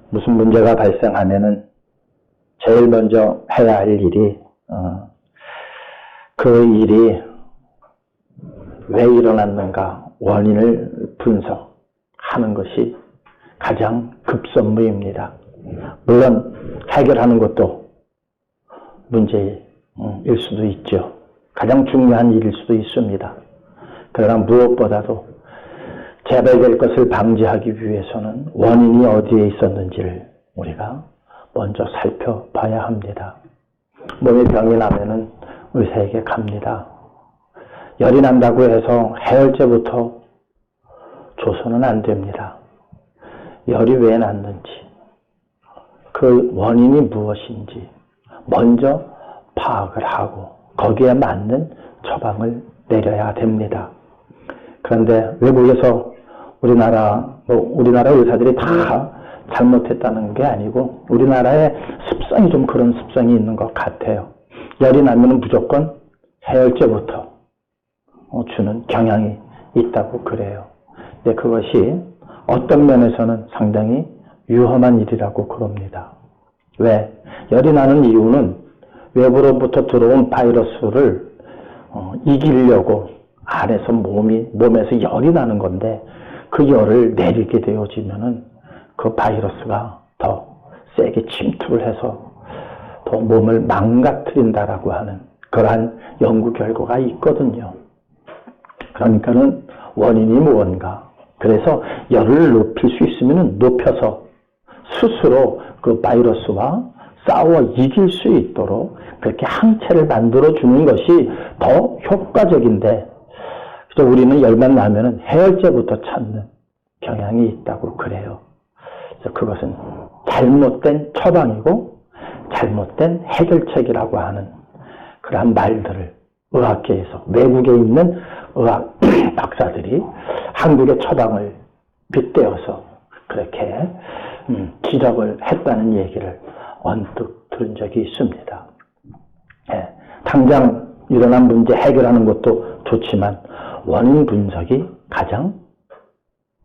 무슨 문제가 발생하면은 제일 먼저 해야 할 일이 그 일이 왜 일어났는가 원인을 분석하는 것이 가장 급선무입니다. 물론 해결하는 것도 문제일 수도 있죠. 가장 중요한 일일 수도 있습니다. 그러나 무엇보다도 재발될 것을 방지하기 위해서는 원인이 어디에 있었는지를 우리가 먼저 살펴봐야 합니다. 몸에 병이 나면은 의사에게 갑니다. 열이 난다고 해서 해열제부터 줘서는 안 됩니다. 열이 왜 났는지, 그 원인이 무엇인지 먼저 파악을 하고 거기에 맞는 처방을 내려야 됩니다. 그런데 외국에서 우리나라 의사들이 다 잘못했다는 게 아니고 우리나라의 습성이 좀 그런 습성이 있는 것 같아요. 열이 나면 무조건 해열제부터 주는 경향이 있다고 그래요. 근데 그것이 어떤 면에서는 상당히 위험한 일이라고 그럽니다. 왜? 열이 나는 이유는 외부로부터 들어온 바이러스를 이기려고 안에서 몸에서 열이 나는 건데 그 열을 내리게 되어지면은 그 바이러스가 더 세게 침투를 해서 더 몸을 망가뜨린다라고 하는 그러한 연구 결과가 있거든요. 그러니까는 원인이 무언가. 그래서 열을 높일 수 있으면 높여서 스스로 그 바이러스와 싸워 이길 수 있도록 그렇게 항체를 만들어주는 것이 더 효과적인데, 그래서 우리는 열만 나면은 해열제부터 찾는 경향이 있다고 그래요. 그래서 그것은 잘못된 처방이고 잘못된 해결책이라고 하는 그러한 말들을 의학계에서 외국에 있는 의학 박사들이 한국의 처방을 빗대어서 그렇게 지적을 했다는 얘기를 언뜻 들은 적이 있습니다. 예, 당장 일어난 문제 해결하는 것도 좋지만 원인 분석이 가장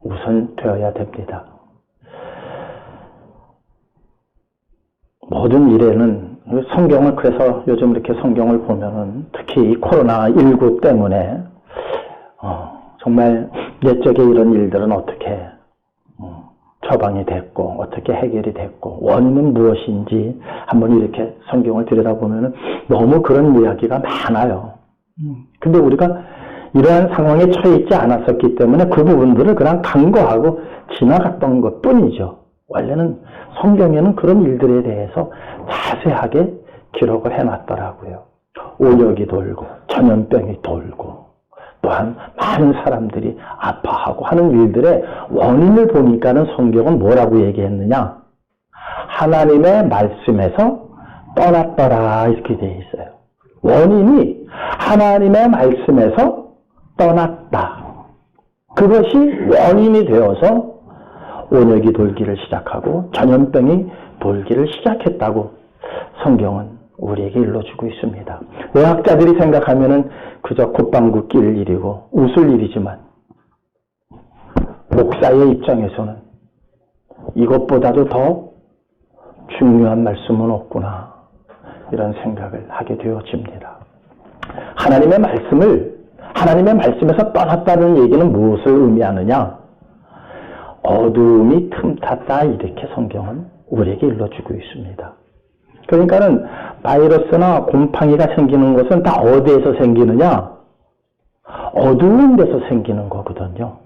우선되어야 됩니다. 모든 일에는 성경을, 그래서 요즘 이렇게 성경을 보면은 특히 이 코로나19 때문에 정말 옛적에 이런 일들은 어떻게 처방이 됐고 어떻게 해결이 됐고 원인은 무엇인지 한번 이렇게 성경을 들여다보면은 너무 그런 이야기가 많아요. 근데 우리가 이러한 상황에 처해 있지 않았었기 때문에 그 부분들을 그냥 간과하고 지나갔던 것 뿐이죠. 원래는 성경에는 그런 일들에 대해서 자세하게 기록을 해놨더라고요. 오력이 돌고 전염병이 돌고 또한 많은 사람들이 아파하고 하는 일들의 원인을 보니까는 성경은 뭐라고 얘기했느냐? 하나님의 말씀에서 떠났더라 이렇게 되어 있어요. 원인이 하나님의 말씀에서 떠났다. 그것이 원인이 되어서 오력이 돌기를 시작하고 전염병이 돌기를 시작했다고 성경은 우리에게 일러주고 있습니다. 의학자들이 생각하면은 그저 콧방구 낄 일이고 웃을 일이지만 목사의 입장에서는 이것보다도 더 중요한 말씀은 없구나 이런 생각을 하게 되어집니다. 하나님의 말씀에서 떠났다는 얘기는 무엇을 의미하느냐? 어두움이 틈탔다 이렇게 성경은 우리에게 일러주고 있습니다. 그러니까는 바이러스나 곰팡이가 생기는 것은 다 어디에서 생기느냐? 어두운 데서 생기는 거거든요.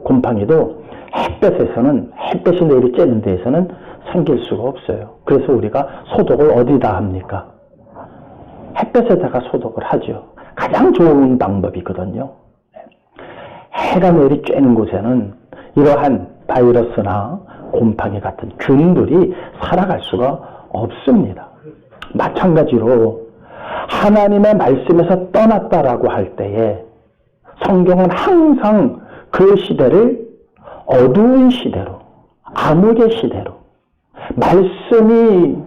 곰팡이도 햇볕이 내리 쬐는 데에서는 생길 수가 없어요. 그래서 우리가 소독을 어디다 합니까? 햇볕에다가 소독을 하죠. 가장 좋은 방법이거든요. 해가 내리 쬐는 곳에는 이러한 바이러스나 곰팡이 같은 균들이 살아갈 수가 없습니다. 마찬가지로 하나님의 말씀에서 떠났다라고 할 때에 성경은 항상 그 시대를 어두운 시대로, 암흑의 시대로, 말씀이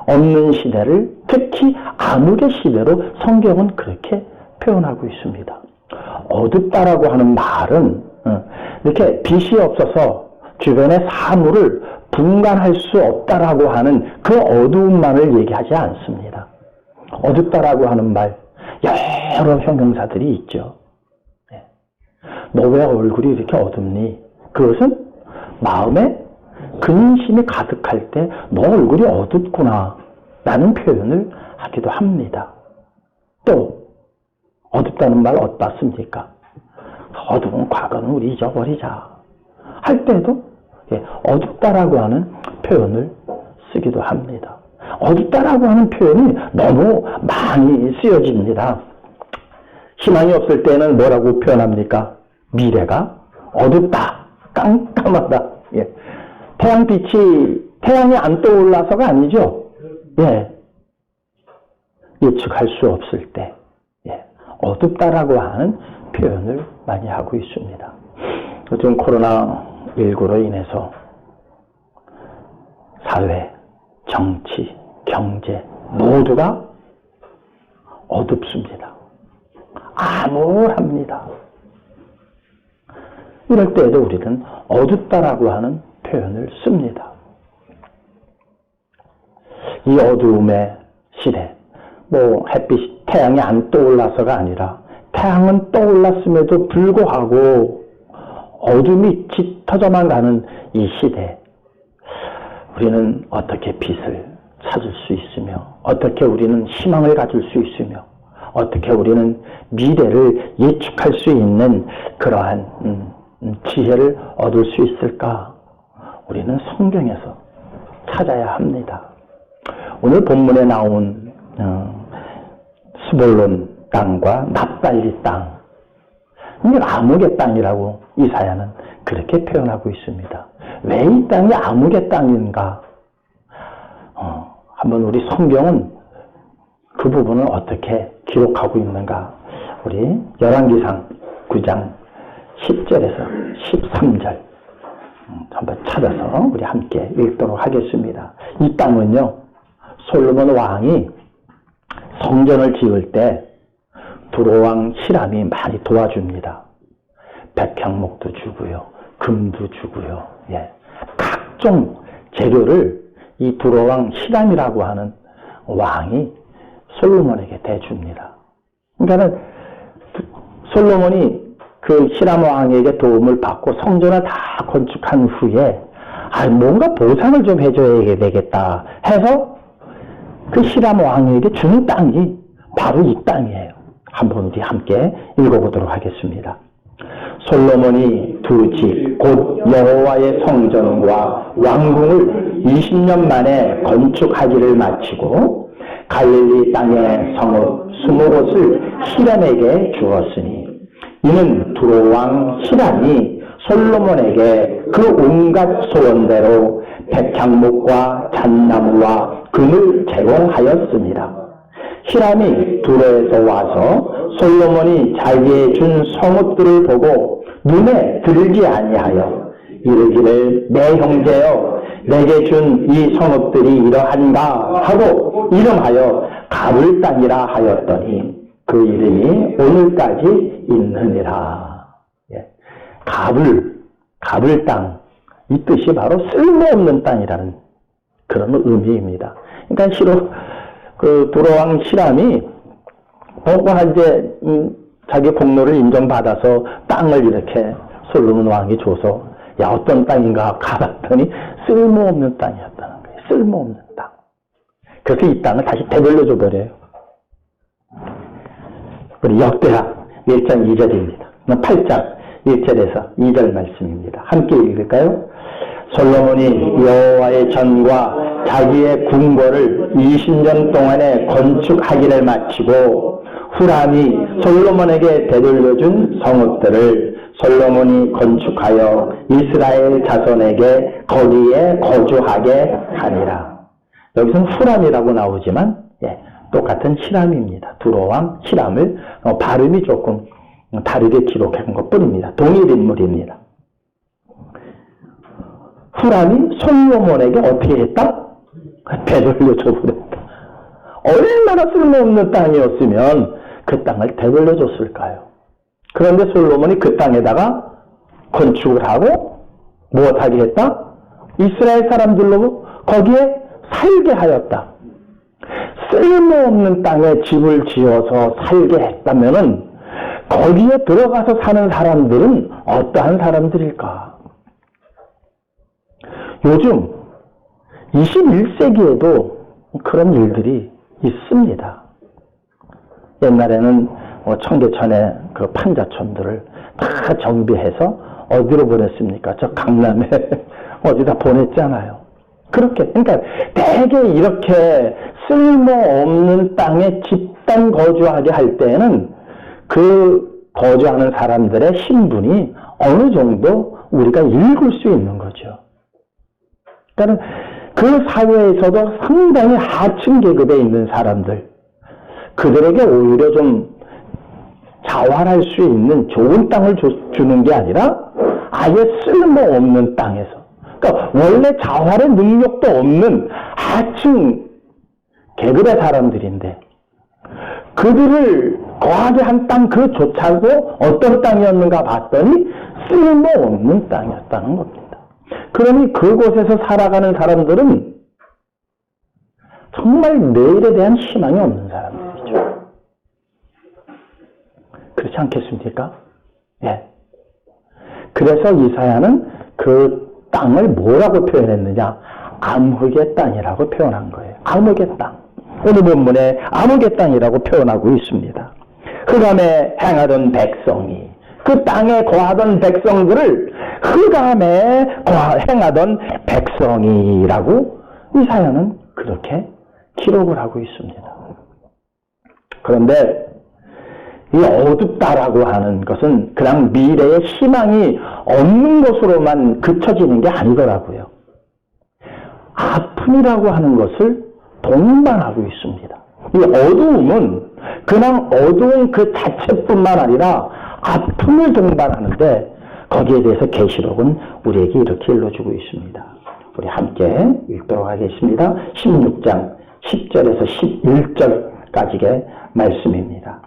없는 시대를 특히 암흑의 시대로 성경은 그렇게 표현하고 있습니다. 어둡다라고 하는 말은 이렇게 빛이 없어서 주변의 사물을 분간할 수 없다라고 하는 그 어두움만을 얘기하지 않습니다. 어둡다라고 하는 말, 여러 형용사들이 있죠. 너 왜 얼굴이 이렇게 어둡니? 그것은 마음에 근심이 가득할 때 너 얼굴이 어둡구나 라는 표현을 하기도 합니다. 또 어둡다는 말 어떻습니까? 어두운 과거는 우리 잊어버리자 할 때도 어둡다라고 하는 표현을 쓰기도 합니다. 어둡다라고 하는 표현이 너무 많이 쓰여집니다. 희망이 없을 때는 뭐라고 표현합니까? 미래가 어둡다, 깜깜하다. 태양이 안 떠올라서가 아니죠. 예측할 수 없을 때 어둡다라고 하는 표현을 많이 하고 있습니다. 요즘 코로나19로 인해서 사회, 정치, 경제 모두가 어둡습니다. 암울합니다. 이럴 때에도 우리는 어둡다라고 하는 표현을 씁니다. 이 어두움의 시대, 햇빛, 태양이 안 떠올라서가 아니라 태양은 떠올랐음에도 불구하고 어둠이 짙어져만 가는 이 시대, 우리는 어떻게 빛을 찾을 수 있으며, 어떻게 우리는 희망을 가질 수 있으며, 어떻게 우리는 미래를 예측할 수 있는 그러한 지혜를 얻을 수 있을까? 우리는 성경에서 찾아야 합니다. 오늘 본문에 나온 스볼론 땅과 납달리 땅, 이 암흑의 땅이라고 이사야는 그렇게 표현하고 있습니다. 왜 이 땅이 암흑의 땅인가? 한번 우리 성경은 그 부분을 어떻게 기록하고 있는가? 우리 열왕기상 9장 10절에서 13절 한번 찾아서 우리 함께 읽도록 하겠습니다. 이 땅은요, 솔로몬 왕이 성전을 지을 때 두로왕 히람이 많이 도와줍니다. 백향목도 주고요, 금도 주고요, 각종 재료를 이 두로왕 히람이라고 하는 왕이 솔로몬에게 대줍니다. 그러니까는 솔로몬이 그 히람 왕에게 도움을 받고 성전을 다 건축한 후에 뭔가 보상을 좀 해줘야 되겠다 해서 그 히람 왕에게 주는 땅이 바로 이 땅이에요. 한번 우리 함께 읽어보도록 하겠습니다. 솔로몬이 두 집 곧 여호와의 성전과 왕궁을 20년 만에 건축하기를 마치고 갈릴리 땅의 성읍 20곳을 히람에게 주었으니 이는 두로왕 히람이 솔로몬에게 그 온갖 소원대로 백향목과 잣나무와 금을 제공하였습니다. 히람이 두로에서 와서 솔로몬이 자기의 준 성읍들을 보고 눈에 들지 아니하여 이르기를 내 형제여 내게 준 이 성읍들이 이러한가 하고 이름하여 가불 땅이라 하였더니 그 이름이 오늘까지 있느니라. 가불 땅, 이 뜻이 바로 쓸모없는 땅이라는 그런 의미입니다. 그러니까 실로 그 두로왕 히람이 이제 자기 공로를 인정받아서 땅을 이렇게 솔로몬 왕이 줘서 어떤 땅인가 가봤더니 쓸모없는 땅이었다는 거예요. 쓸모없는 땅. 그래서 이 땅을 다시 되돌려줘 버려요. 우리 역대하 1장 2절입니다. 8장 1절에서 2절 말씀입니다. 함께 읽을까요? 솔로몬이 여호와의 전과 자기의 궁궐을 20년 동안에 건축하기를 마치고 후람이 솔로몬에게 되돌려준 성읍들을 솔로몬이 건축하여 이스라엘 자손에게 거기에 거주하게 하니라. 여기서는 후람이라고 나오지만 똑같은 히람입니다. 두로왕 히람을 발음이 조금 다르게 기록한 것 뿐입니다. 동일 인물입니다. 후람이 솔로몬에게 어떻게 했다? 되돌려줘 버렸다. 얼마나 쓸모없는 땅이었으면 그 땅을 되돌려줬을까요? 그런데 솔로몬이 그 땅에다가 건축을 하고 무엇하게 했다? 이스라엘 사람들로 거기에 살게 하였다. 쓸모없는 땅에 집을 지어서 살게 했다면은 거기에 들어가서 사는 사람들은 어떠한 사람들일까? 요즘 21세기에도 그런 일들이 있습니다. 옛날에는 청계천에 그 판자촌들을 다 정비해서 어디로 보냈습니까? 저 강남에 어디다 보냈잖아요. 그렇게, 그러니까 대개 이렇게 쓸모없는 땅에 집단 거주하게 할 때에는 그 거주하는 사람들의 신분이 어느 정도 우리가 읽을 수 있는 거죠. 그러니까 그 사회에서도 상당히 하층 계급에 있는 사람들, 그들에게 오히려 좀 자활할 수 있는 좋은 땅을 주는 게 아니라 아예 쓸모없는 땅에서, 그러니까 원래 자활의 능력도 없는 하층 계급의 사람들인데 그들을 거하게 한 땅 그조차도 어떤 땅이었는가 봤더니 쓸모없는 땅이었다는 겁니다. 그러니 그곳에서 살아가는 사람들은 정말 내일에 대한 희망이 없는 사람들이죠. 그렇지 않겠습니까? 예. 그래서 이사야는 그 땅을 뭐라고 표현했느냐? 암흑의 땅이라고 표현한 거예요. 암흑의 땅. 오늘 본문에 암흑의 땅이라고 표현하고 있습니다. 흑암에 행하던 백성이, 그 땅에 거하던 백성들을 흑암에 행하던 백성이라고 이사야는 그렇게 기록을 하고 있습니다. 그런데 이 어둡다라고 하는 것은 그냥 미래의 희망이 없는 것으로만 그쳐지는 게 아니더라고요. 아픔이라고 하는 것을 동반하고 있습니다. 이 어두움은 그냥 어두운 그 자체뿐만 아니라 아픔을 동반하는데 거기에 대해서 계시록은 우리에게 이렇게 일러주고 있습니다. 우리 함께 읽도록 하겠습니다. 16장 10절에서 11절까지의 말씀입니다.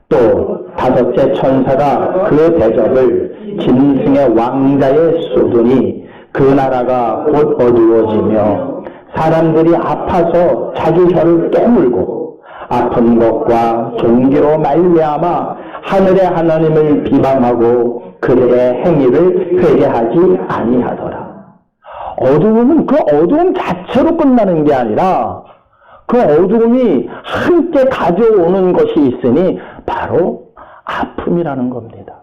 또 다섯째 천사가 그 대접을 짐승의 왕자에 쏟으니 그 나라가 곧 어두워지며 사람들이 아파서 자기 혀를 깨물고 아픈 것과 종기로 말미암아 하늘의 하나님을 비방하고 그들의 행위를 회개하지 아니하더라. 어두움은 그 어두움 자체로 끝나는 게 아니라 그 어두움이 함께 가져오는 것이 있으니 바로 아픔이라는 겁니다.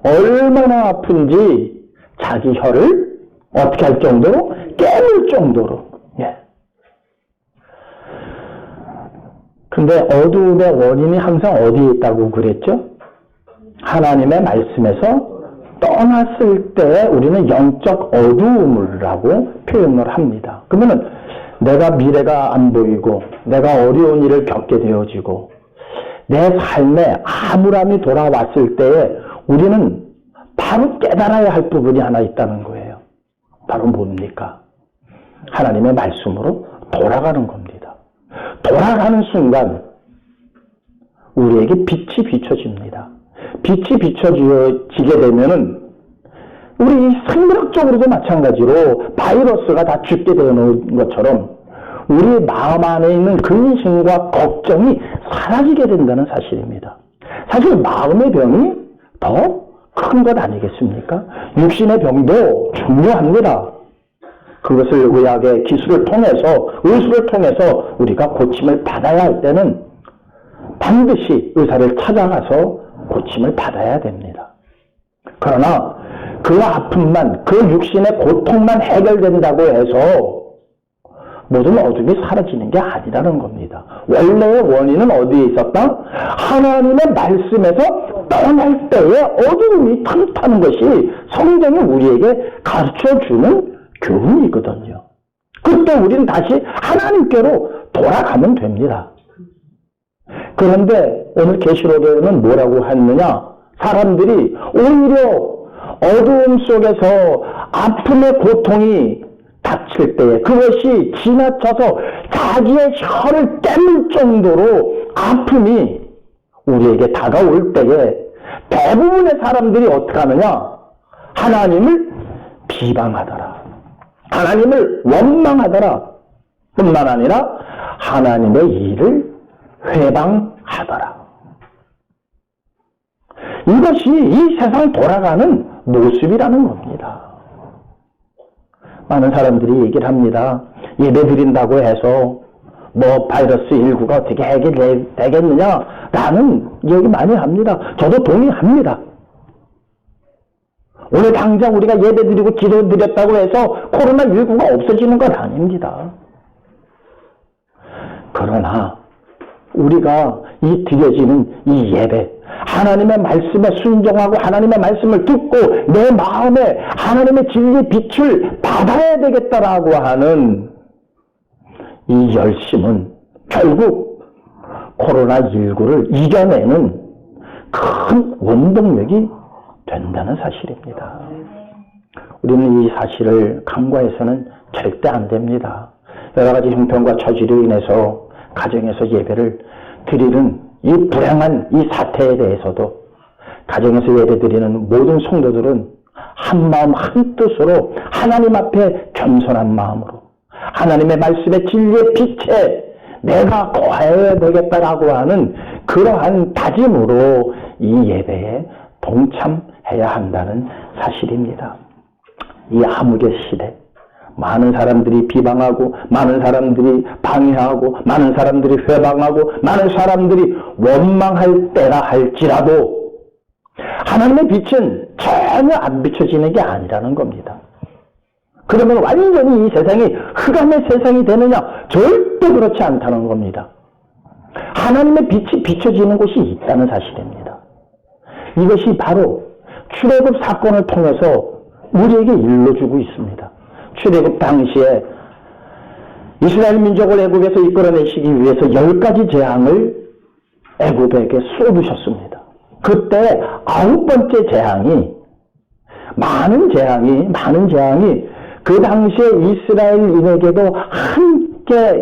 얼마나 아픈지 자기 혀를 어떻게 할 정도로? 깨물 정도로. 예. 근데 어두움의 원인이 항상 어디에 있다고 그랬죠? 하나님의 말씀에서 떠났을 때 우리는 영적 어두움이라고 표현을 합니다. 그러면은 내가 미래가 안 보이고 내가 어려운 일을 겪게 되어지고 내 삶에 암울함이 돌아왔을 때에 우리는 바로 깨달아야 할 부분이 하나 있다는 거예요. 바로 뭡니까? 하나님의 말씀으로 돌아가는 겁니다. 돌아가는 순간 우리에게 빛이 비춰집니다. 빛이 비춰지게 되면은 우리 생물학적으로도 마찬가지로 바이러스가 다 죽게 되는 것처럼 우리 마음 안에 있는 근심과 걱정이 사라지게 된다는 사실입니다. 사실 마음의 병이 더 큰 것 아니겠습니까? 육신의 병도 중요합니다. 그것을 의학의 기술을 통해서, 의술을 통해서 우리가 고침을 받아야 할 때는 반드시 의사를 찾아가서 고침을 받아야 됩니다. 그러나 그 아픔만, 그 육신의 고통만 해결된다고 해서 모든 어둠이 사라지는 게 아니라는 겁니다. 원래의 원인은 어디에 있었다? 하나님의 말씀에서 떠날 때에 어둠이 탐타는 것이 성경이 우리에게 가르쳐주는 교훈이거든요. 그때 우리는 다시 하나님께로 돌아가면 됩니다. 그런데 오늘 계시록에는 뭐라고 했느냐? 사람들이 오히려 어두움 속에서 아픔의 고통이 닥칠 때에 그것이 지나쳐서 자기의 혀를 깨물 정도로 아픔이 우리에게 다가올 때에 대부분의 사람들이 어떻게 하느냐? 하나님을 비방하더라. 하나님을 원망하더라. 뿐만 아니라 하나님의 일을 회방하더라. 이것이 이 세상 돌아가는 모습이라는 겁니다. 많은 사람들이 얘기를 합니다. 예배 드린다고 해서 뭐 바이러스 19가 어떻게 해결되겠느냐 라는 얘기 많이 합니다. 저도 동의합니다. 오늘 당장 우리가 예배 드리고 기도 드렸다고 해서 코로나19가 없어지는 건 아닙니다. 그러나 우리가 이 드려지는 이 예배, 하나님의 말씀에 순종하고 하나님의 말씀을 듣고 내 마음에 하나님의 진리의 빛을 받아야 되겠다라고 하는 이 열심은 결국 코로나19를 이겨내는 큰 원동력이 된다는 사실입니다. 우리는 이 사실을 간과해서는 절대 안 됩니다. 여러 가지 형편과 처지로 인해서 가정에서 예배를 드리는 이 불행한 이 사태에 대해서도 가정에서 예배 드리는 모든 성도들은 한 마음 한 뜻으로 하나님 앞에 겸손한 마음으로 하나님의 말씀의 진리의 빛에 내가 거해야 되겠다라고 하는 그러한 다짐으로 이 예배에 동참해야 한다는 사실입니다. 이 암흑의 시대, 많은 사람들이 비방하고 많은 사람들이 방해하고 많은 사람들이 회방하고 많은 사람들이 원망할 때라 할지라도 하나님의 빛은 전혀 안 비춰지는 게 아니라는 겁니다. 그러면 완전히 이 세상이 흑암의 세상이 되느냐? 절대 그렇지 않다는 겁니다. 하나님의 빛이 비춰지는 곳이 있다는 사실입니다. 이것이 바로 출애굽 사건을 통해서 우리에게 일러주고 있습니다. 출애굽 당시에 이스라엘 민족을 애굽에서 이끌어내시기 위해서 10가지 재앙을 애굽에게 쏟으셨습니다. 그때 9번째 재앙이 많은 재앙이 그 당시에 이스라엘인에게도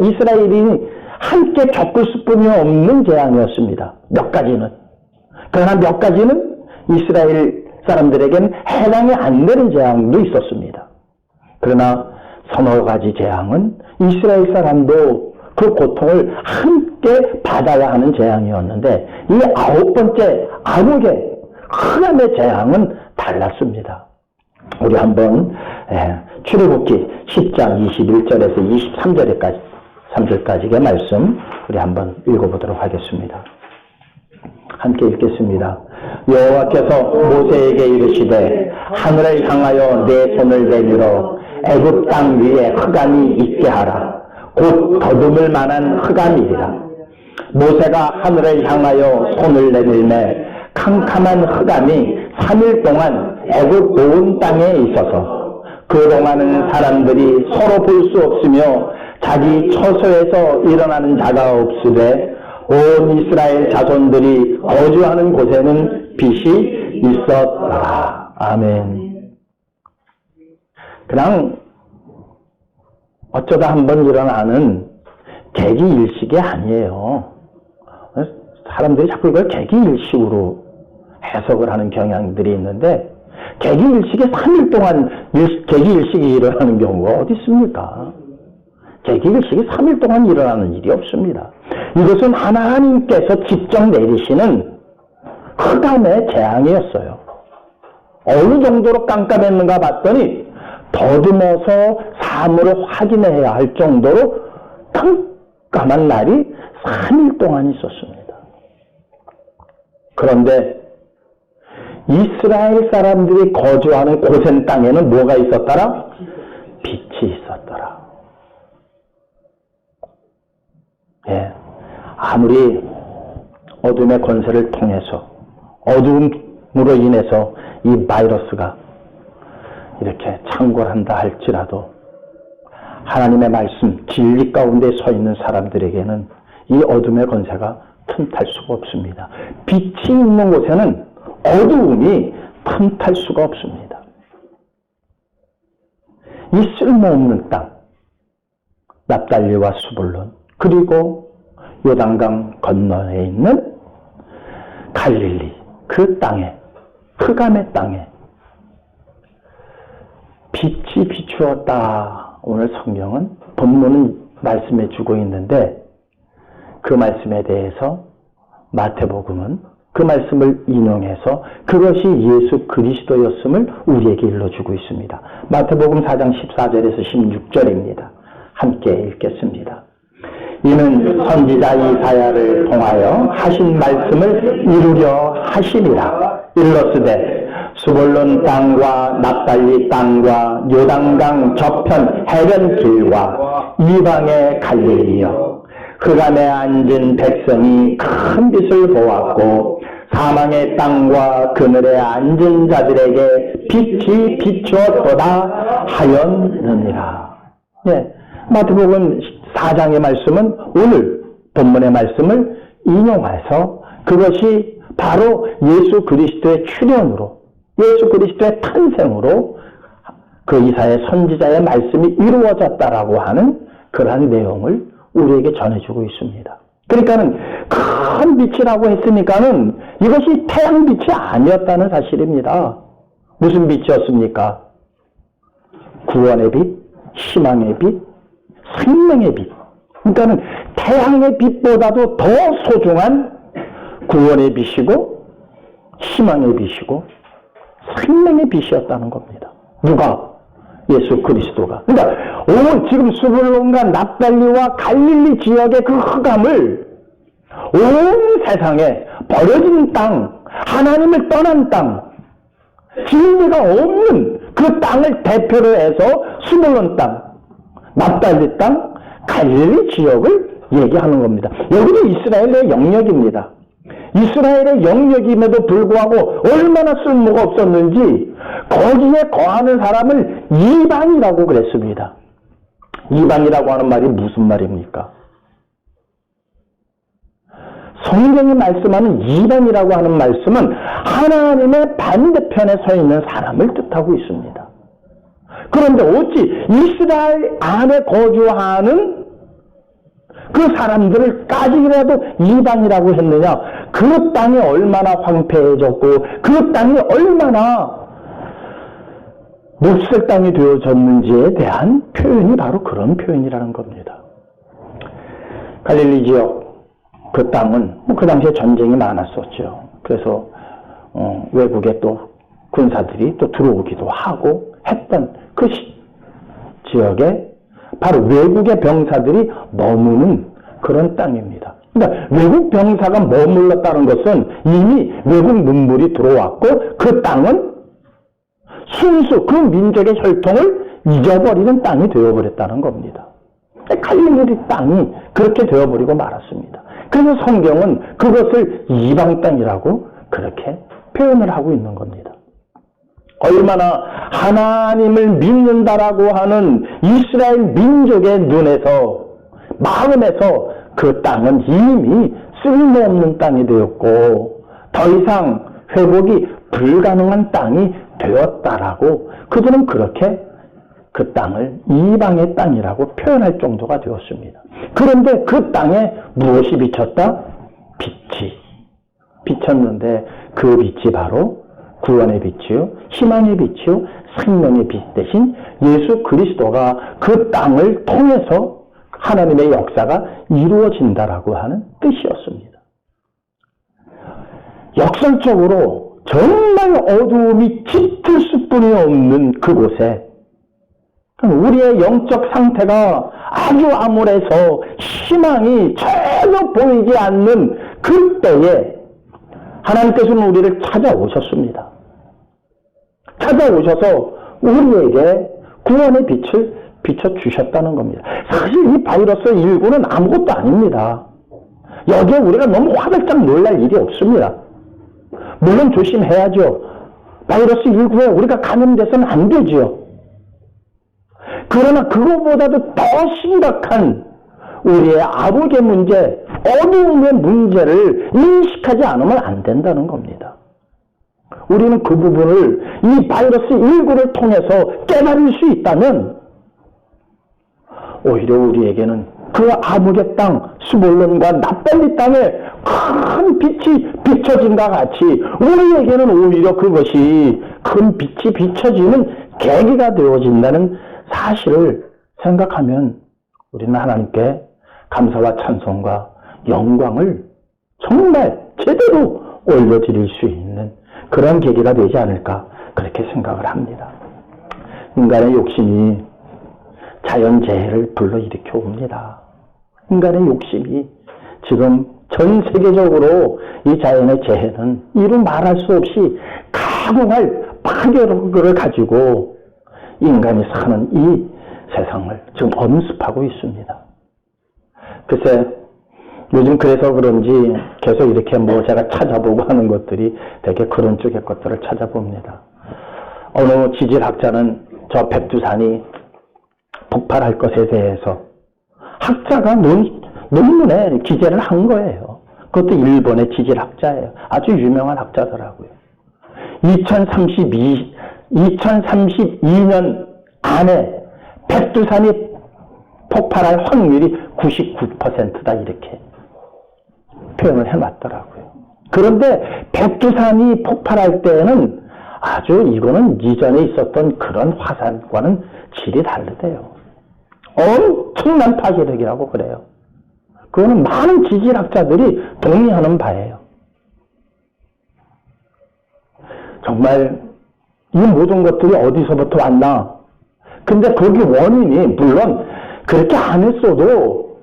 이스라엘인이 함께 겪을 수뿐이 없는 재앙이었습니다. 몇 가지는. 그러나 몇 가지는 이스라엘 사람들에게는 해당이 안 되는 재앙도 있었습니다. 그러나 서너 가지 재앙은 이스라엘 사람도 그 고통을 함께 받아야 하는 재앙이었는데 이 9번째 암흑의 흑암의 재앙은 달랐습니다. 우리 한번 출애굽기 10장 21절에서 23절까지의 말씀 우리 한번 읽어보도록 하겠습니다. 함께 읽겠습니다. 여호와께서 모세에게 이르시되 하늘을 향하여 내 손을 내밀어 애굽 땅 위에 흑암이 있게 하라. 곧 더듬을 만한 흑암이리라. 모세가 하늘을 향하여 손을 내밀매 캄캄한 흑암이 3일 동안 애굽 온 땅에 있어서 그동안은 사람들이 서로 볼 수 없으며 자기 처소에서 일어나는 자가 없으되 온 이스라엘 자손들이 거주하는 곳에는 빛이 있었더라. 아멘. 그냥 어쩌다 한번 일어나는 계기일식이 아니에요. 사람들이 자꾸 이걸 계기일식으로 해석을 하는 경향들이 있는데 계기일식에 3일 동안 계기일식이 일어나는 경우가 어디 있습니까? 계기일식이 3일 동안 일어나는 일이 없습니다. 이것은 하나님께서 직접 내리시는 흑암의 재앙이었어요. 어느 정도로 깜깜했는가 봤더니 더듬어서 사물을 확인해야 할 정도로 깜깜한 날이 3일 동안 있었습니다. 그런데 이스라엘 사람들이 거주하는 고센 땅에는 뭐가 있었더라? 빛이 있었더라. 예, 아무리 어둠의 권세를 통해서 어둠으로 인해서 이 바이러스가 이렇게 창궐한다 할지라도 하나님의 말씀, 진리 가운데 서 있는 사람들에게는 이 어둠의 권세가 틈탈 수가 없습니다. 빛이 있는 곳에는 어두움이 틈탈 수가 없습니다. 이 쓸모없는 땅, 납달리와 수불론, 그리고 요단강 건너에 있는 갈릴리, 그 땅에, 흑암의 땅에 빛이 비추었다 오늘 성경은 본문은 말씀해 주고 있는데 그 말씀에 대해서 마태복음은 그 말씀을 인용해서 그것이 예수 그리스도였음을 우리에게 일러주고 있습니다. 마태복음 4장 14절에서 16절입니다. 함께 읽겠습니다. 이는 선지자 이사야를 통하여 하신 말씀을 이루려 하심이라. 일러스되 수볼론 땅과 납달리 땅과 요단강 저편 해변길과 이방의 갈릴리여, 흑암에 앉은 백성이 큰 빛을 보았고 사망의 땅과 그늘에 앉은 자들에게 빛이 비추었도다 하였느니라. 네, 마태복음 4장의 말씀은 오늘 본문의 말씀을 인용해서 그것이 바로 예수 그리스도의 출현으로, 예수 그리스도의 탄생으로 그 이사야 선지자의 말씀이 이루어졌다라고 하는 그러한 내용을 우리에게 전해주고 있습니다. 그러니까는 큰 빛이라고 했으니까는 이것이 태양빛이 아니었다는 사실입니다. 무슨 빛이었습니까? 구원의 빛, 희망의 빛, 생명의 빛. 그러니까는 태양의 빛보다도 더 소중한 구원의 빛이고 희망의 빛이고 생명의 빛이었다는 겁니다. 누가? 예수 그리스도가. 그러니까 온 지금 수불론과 납달리와 갈릴리 지역의 그 흑암을 온 세상에 버려진 땅, 하나님을 떠난 땅, 진리가 없는 그 땅을 대표로 해서 수불론 땅, 납달리 땅, 갈릴리 지역을 얘기하는 겁니다. 여기는 이스라엘의 영역입니다. 이스라엘의 영역임에도 불구하고 얼마나 쓸모가 없었는지 거기에 거하는 사람을 이방이라고 그랬습니다. 이방이라고 하는 말이 무슨 말입니까? 성경이 말씀하는 이방이라고 하는 말씀은 하나님의 반대편에 서 있는 사람을 뜻하고 있습니다. 그런데 어찌 이스라엘 안에 거주하는 그 사람들을 까지라도 이방이라고 했느냐? 그 땅이 얼마나 황폐해졌고 그 땅이 얼마나 몹쓸 땅이 되어졌는지에 대한 표현이 바로 그런 표현이라는 겁니다. 갈릴리 지역 그 땅은 그 당시에 전쟁이 많았었죠. 그래서 외국에 또 군사들이 또 들어오기도 하고 했던 그 지역에 바로 외국의 병사들이 머무는 그런 땅입니다. 그러니까 외국 병사가 머물렀다는 것은 이미 외국 문물이 들어왔고 그 땅은 순수 그 민족의 혈통을 잊어버리는 땅이 되어버렸다는 겁니다. 갈릴리 땅이 그렇게 되어버리고 말았습니다. 그래서 성경은 그것을 이방 땅이라고 그렇게 표현을 하고 있는 겁니다. 얼마나 하나님을 믿는다라고 하는 이스라엘 민족의 눈에서, 마음에서 그 땅은 이미 쓸모없는 땅이 되었고 더 이상 회복이 불가능한 땅이 되었다라고 그들은 그렇게 그 땅을 이방의 땅이라고 표현할 정도가 되었습니다. 그런데 그 땅에 무엇이 비쳤다? 빛이 비쳤는데 그 빛이 바로 구원의 빛이요, 희망의 빛이요, 생명의 빛 대신 예수 그리스도가 그 땅을 통해서 하나님의 역사가 이루어진다라고 하는 뜻이었습니다. 역설적으로 정말 어두움이 짙을 수뿐이 없는 그곳에 우리의 영적 상태가 아주 암울해서 희망이 전혀 보이지 않는 그때에 하나님께서는 우리를 찾아오셨습니다. 찾아오셔서 우리에게 구원의 빛을 비춰주셨다는 겁니다. 사실 이 바이러스 19는 아무것도 아닙니다. 여기에 우리가 너무 화들짝 놀랄 일이 없습니다. 물론 조심해야죠. 바이러스 19에 우리가 감염돼서는 안 되지요. 그러나 그거보다도 더 심각한 우리의 아버지의 문제, 어두움의 문제를 인식하지 않으면 안 된다는 겁니다. 우리는 그 부분을 이 바이러스 19를 통해서 깨달을 수 있다면 오히려 우리에게는 그 암흑의 땅, 수볼론과 납달리 땅에 큰 빛이 비춰진과 같이 우리에게는 오히려 그것이 큰 빛이 비춰지는 계기가 되어진다는 사실을 생각하면 우리는 하나님께 감사와 찬송과 영광을 정말 제대로 올려드릴 수 있는 그런 계기가 되지 않을까 그렇게 생각을 합니다. 인간의 욕심이 자연재해를 불러일으켜 옵니다. 인간의 욕심이 지금 전 세계적으로 이 자연의 재해는 이루 말할 수 없이 가공할 파괴력을 가지고 인간이 사는 이 세상을 지금 엄습하고 있습니다. 글쎄 요즘 그래서 그런지 계속 이렇게 제가 찾아보고 하는 것들이 되게 그런 쪽의 것들을 찾아봅니다. 어느 지질학자는 저 백두산이 폭발할 것에 대해서 학자가 논문에 기재를 한 거예요. 그것도 일본의 지질학자예요. 아주 유명한 학자더라고요. 2032년 안에 백두산이 폭발할 확률이 99%다 이렇게 표현을 해놨더라고요. 그런데 백두산이 폭발할 때는 아주 이거는 이전에 있었던 그런 화산과는 질이 다르대요. 엄청난 파괴력이라고 그래요. 그거는 많은 지질학자들이 동의하는 바예요. 정말 이 모든 것들이 어디서부터 왔나? 근데 거기 원인이 물론 그렇게 안 했어도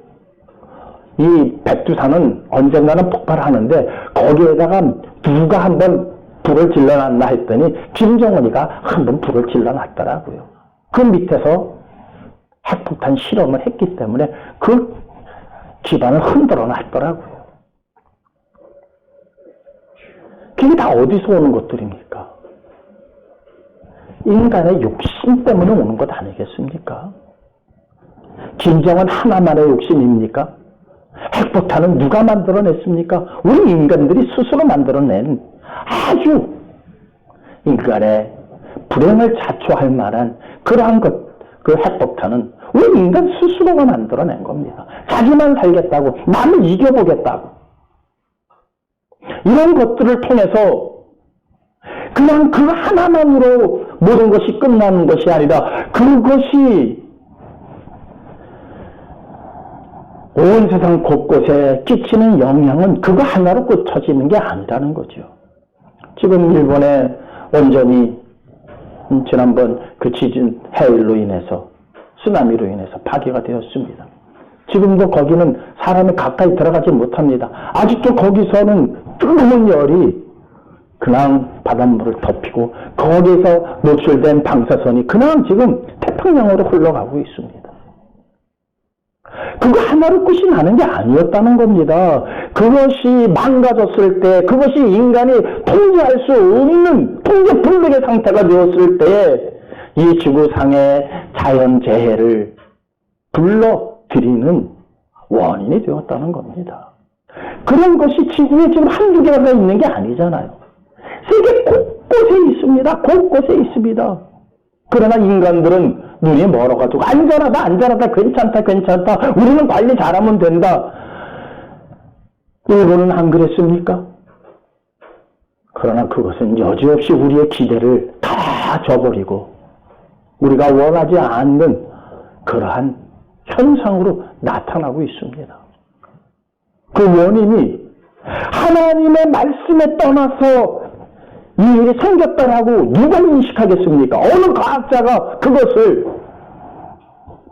이 백두산은 언젠가는 폭발하는데 거기에다가 누가 한번 불을 질러놨나 했더니 김정은이가 한번 불을 질러놨더라고요. 그 밑에서 핵폭탄 실험을 했기 때문에 그 기반을 흔들어 놨더라고요. 그게 다 어디서 오는 것들입니까? 인간의 욕심 때문에 오는 것 아니겠습니까? 김정은 하나만의 욕심입니까? 핵폭탄은 누가 만들어냈습니까? 우리 인간들이 스스로 만들어낸 아주 인간의 불행을 자초할 만한 그러한 것, 그 핵폭탄은 우리 인간 스스로가 만들어낸 겁니다. 자기만 살겠다고, 남을 이겨보겠다고. 이런 것들을 통해서 그냥 그 하나만으로 모든 것이 끝나는 것이 아니라 그것이 온 세상 곳곳에 끼치는 영향은 그거 하나로 끝쳐지는 게 아니라는 거죠. 지금 일본의 원전이 지난번 그 지진 해일로 인해서 쓰나미로 인해서 파괴가 되었습니다. 지금도 거기는 사람이 가까이 들어가지 못합니다. 아직도 거기서는 뜨거운 열이 그냥 바닷물을 덮이고 거기서 노출된 방사선이 그냥 지금 태평양으로 흘러가고 있습니다. 그거 하나로 끝이 나는 게 아니었다는 겁니다. 그것이 망가졌을 때, 그것이 인간이 통제할 수 없는 통제불능의 상태가 되었을 때 이 지구상의 자연재해를 불러들이는 원인이 되었다는 겁니다. 그런 것이 지구에 지금 한두 개가 있는 게 아니잖아요. 세계 곳곳에 있습니다. 곳곳에 있습니다. 그러나 인간들은 눈이 멀어가지고 안전하다, 괜찮다, 우리는 관리 잘하면 된다. 일본은 안 그랬습니까? 그러나 그것은 여지없이 우리의 기대를 다 저버리고 우리가 원하지 않는 그러한 현상으로 나타나고 있습니다. 그 원인이 하나님의 말씀에 떠나서 이 일이 생겼다라고 누가 인식하겠습니까? 어느 과학자가 그것을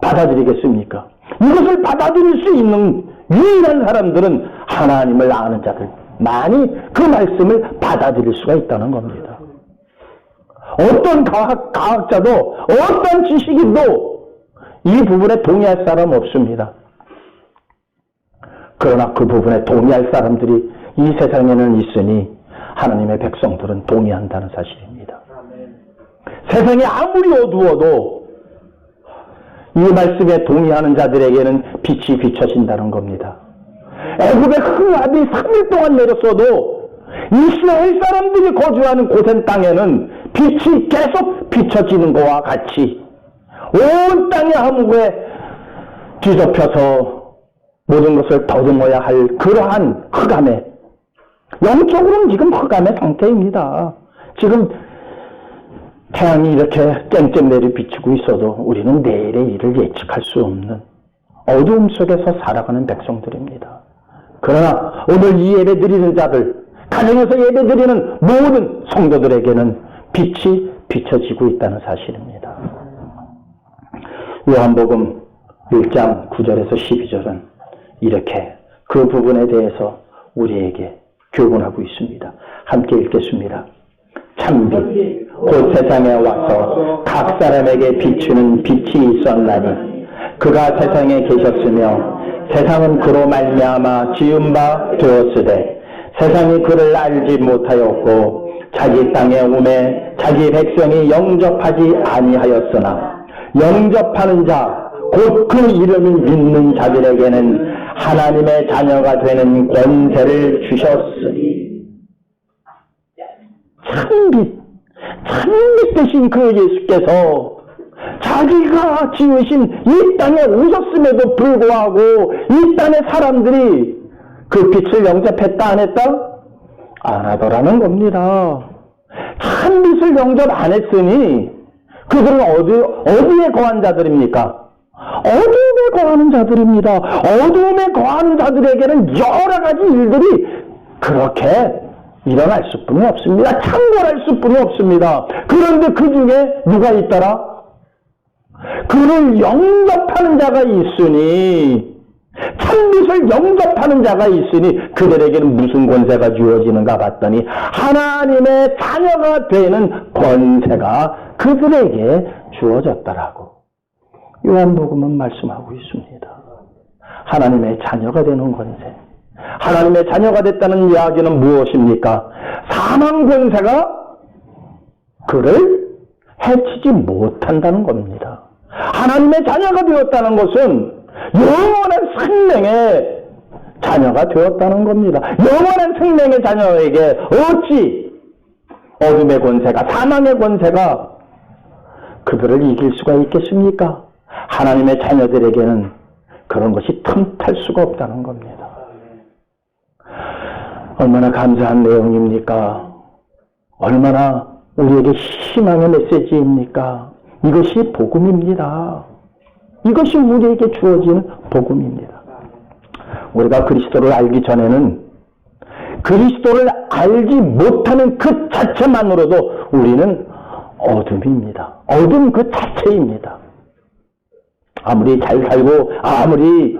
받아들이겠습니까? 이것을 받아들일 수 있는 유일한 사람들은 하나님을 아는 자들만이 그 말씀을 받아들일 수가 있다는 겁니다. 어떤 과학자도 어떤 지식인도 이 부분에 동의할 사람 없습니다. 그러나 그 부분에 동의할 사람들이 이 세상에는 있으니 하나님의 백성들은 동의한다는 사실입니다. 세상이 아무리 어두워도 이 말씀에 동의하는 자들에게는 빛이 비춰진다는 겁니다. 애굽의 흥압이 3일 동안 내렸어도 이스라엘 사람들이 거주하는 고센 땅에는 빛이 계속 비춰지는 것과 같이 온 땅의 함구에 뒤덮여서 모든 것을 더듬어야 할 그러한 흑암에 영적으로는 지금 흑암의 상태입니다. 지금 태양이 이렇게 쨍쨍 내리 비추고 있어도 우리는 내일의 일을 예측할 수 없는 어두움 속에서 살아가는 백성들입니다. 그러나 오늘 이 예배 드리는 자들, 가정에서 예배 드리는 모든 성도들에게는 빛이 비춰지고 있다는 사실입니다. 요한복음 1장 9절에서 12절은 이렇게 그 부분에 대해서 우리에게 교훈하고 있습니다. 함께 읽겠습니다. 참빛 곧 세상에 와서 각 사람에게 비추는 빛이 있었나니 그가 세상에 계셨으며 세상은 그로 말미암아 지은 바 되었으되 세상이 그를 알지 못하였고 자기 땅에 오매 자기 백성이 영접하지 아니하였으나 영접하는 자 곧 그 이름을 믿는 자들에게는 하나님의 자녀가 되는 권세를 주셨으니 참빛 되신 그 예수께서 자기가 지으신 이 땅에 오셨음에도 불구하고 이 땅의 사람들이 그 빛을 영접했다 안 했다? 안 하더라는 겁니다. 참빛을 영접 안 했으니 그들은 어디에 거한 자들입니까? 어두움에 거하는 자들입니다. 어두움에 거하는 자들에게는 여러 가지 일들이 그렇게 일어날 수뿐이 없습니다. 창궐할 수뿐이 없습니다. 그런데 그 중에 누가 있더라? 그를 영접하는 자가 있으니, 참빛을 영접하는 자가 있으니 그들에게는 무슨 권세가 주어지는가 봤더니 하나님의 자녀가 되는 권세가 그들에게 주어졌더라고. 요한복음은 말씀하고 있습니다. 하나님의 자녀가 되는 권세. 하나님의 자녀가 됐다는 이야기는 무엇입니까? 사망 권세가 그를 해치지 못한다는 겁니다. 하나님의 자녀가 되었다는 것은 영원한 생명의 자녀가 되었다는 겁니다. 영원한 생명의 자녀에게 어찌 어둠의 권세가, 사망의 권세가 그들을 이길 수가 있겠습니까? 하나님의 자녀들에게는 그런 것이 틈탈 수가 없다는 겁니다. 얼마나 감사한 내용입니까? 얼마나 우리에게 희망의 메시지입니까? 이것이 복음입니다. 이것이 우리에게 주어진 복음입니다. 우리가 그리스도를 알기 전에는 그리스도를 알지 못하는 그 자체만으로도 우리는 어둠입니다. 어둠 그 자체입니다. 아무리 잘 살고 아무리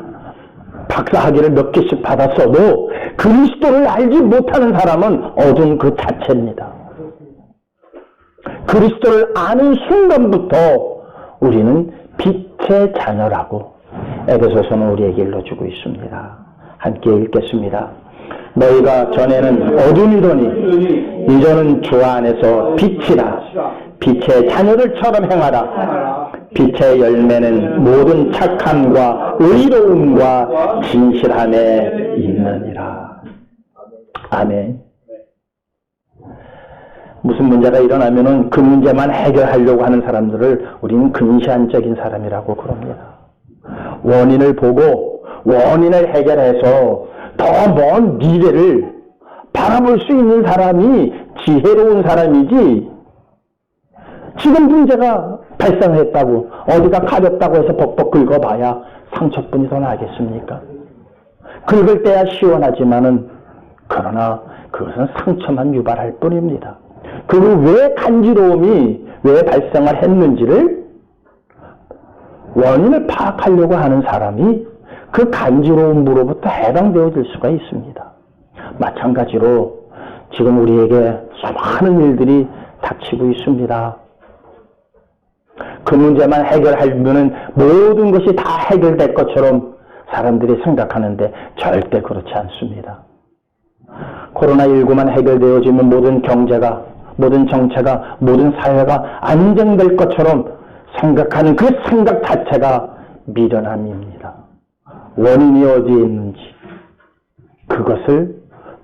박사학위를 몇 개씩 받았어도 그리스도를 알지 못하는 사람은 어둠 그 자체입니다. 그리스도를 아는 순간부터 우리는 빛의 자녀라고 에베소서는 우리에게 일러주고 있습니다. 함께 읽겠습니다. 너희가 전에는 어둠이더니 이제는 주 안에서 빛이라. 빛의 자녀들처럼 행하라. 빛의 열매는 모든 착함과 의로움과 진실함에 있느니라. 아멘. 무슨 문제가 일어나면은 그 문제만 해결하려고 하는 사람들을 우리는 근시안적인 사람이라고 그럽니다. 원인을 보고 원인을 해결해서 더 먼 미래를 바라볼 수 있는 사람이 지혜로운 사람이지, 지금 문제가 발생했다고 어디가 가렵다고 해서 벅벅 긁어봐야 상처뿐이 더 나겠습니까? 긁을 때야 시원하지만은 그러나 그것은 상처만 유발할 뿐입니다. 그리고 왜 간지러움이 왜 발생을 했는지를 원인을 파악하려고 하는 사람이 그 간지러움으로부터 해방되어질 수가 있습니다. 마찬가지로 지금 우리에게 수많은 일들이 닥치고 있습니다. 그 문제만 해결하면은 모든 것이 다 해결될 것처럼 사람들이 생각하는데 절대 그렇지 않습니다. 코로나19만 해결되어지면 모든 경제가, 모든 정체가, 모든 사회가 안정될 것처럼 생각하는 그 생각 자체가 미련함입니다. 원인이 어디에 있는지 그것을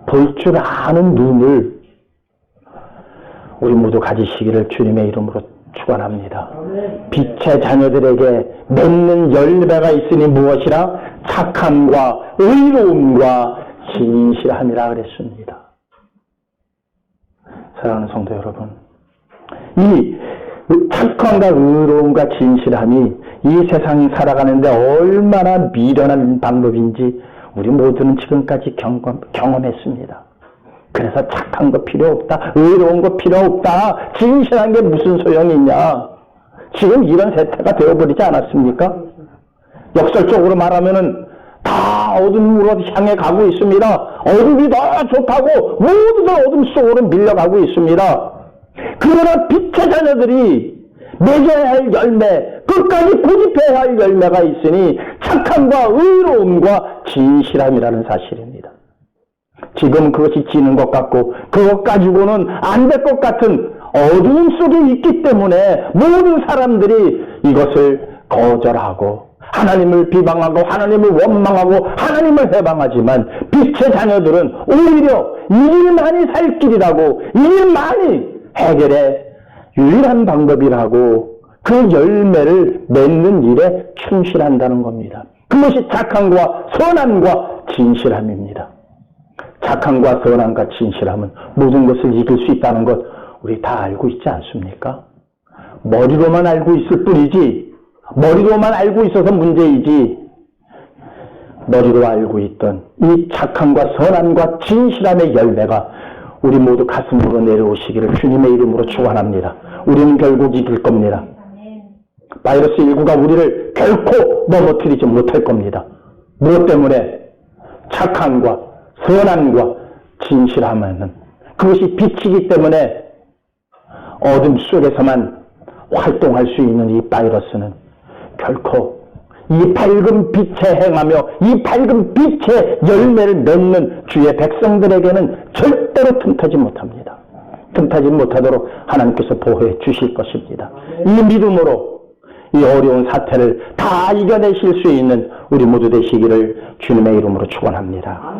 볼 줄 아는 눈을 우리 모두 가지시기를 주님의 이름으로 축원합니다. 빛의 자녀들에게 맺는 열매가 있으니 무엇이라? 착함과 의로움과 진실함이라 그랬습니다. 사랑하는 성도 여러분, 이 착함과 의로움과 진실함이 이 세상 살아가는데 얼마나 미련한 방법인지 우리 모두는 지금까지 경험했습니다. 그래서 착한 거 필요 없다, 의로운 거 필요 없다, 진실한 게 무슨 소용이 있냐. 지금 이런 세태가 되어버리지 않았습니까? 역설적으로 말하면은 다 어둠으로 향해 가고 있습니다. 어둠이 더 좋다고 모두들 어둠 속으로 밀려가고 있습니다. 그러나 빛의 자녀들이 맺어야 할 열매, 끝까지 고집해야 할 열매가 있으니 착함과 의로움과 진실함이라는 사실입니다. 지금 그것이 지는 것 같고 그것 가지고는 안 될 것 같은 어두움 속에 있기 때문에 모든 사람들이 이것을 거절하고 하나님을 비방하고 하나님을 원망하고 하나님을 해방하지만 빛의 자녀들은 오히려 이 일만이 살 길이라고, 이 일만이 해결의 유일한 방법이라고 그 열매를 맺는 일에 충실한다는 겁니다. 그것이 착함과 선함과 진실함입니다. 착함과 선함과 진실함은 모든 것을 이길 수 있다는 것 우리 다 알고 있지 않습니까? 머리로만 알고 있을 뿐이지, 머리로만 알고 있어서 문제이지, 머리로 알고 있던 이 착함과 선함과 진실함의 열매가 우리 모두 가슴으로 내려오시기를 주님의 이름으로 축원합니다. 우리는 결국 이길 겁니다. 바이러스 19가 우리를 결코 넘어뜨리지 못할 겁니다. 무엇 때문에? 착함과 선함과 진실함은 그것이 빛이기 때문에 어둠 속에서만 활동할 수 있는 이 바이러스는 결코 이 밝은 빛에 행하며 이 밝은 빛의 열매를 맺는 주의 백성들에게는 절대로 틈타지 못합니다. 틈타지 못하도록 하나님께서 보호해 주실 것입니다. 이 믿음으로 이 어려운 사태를 다 이겨내실 수 있는 우리 모두 되시기를 주님의 이름으로 축원합니다.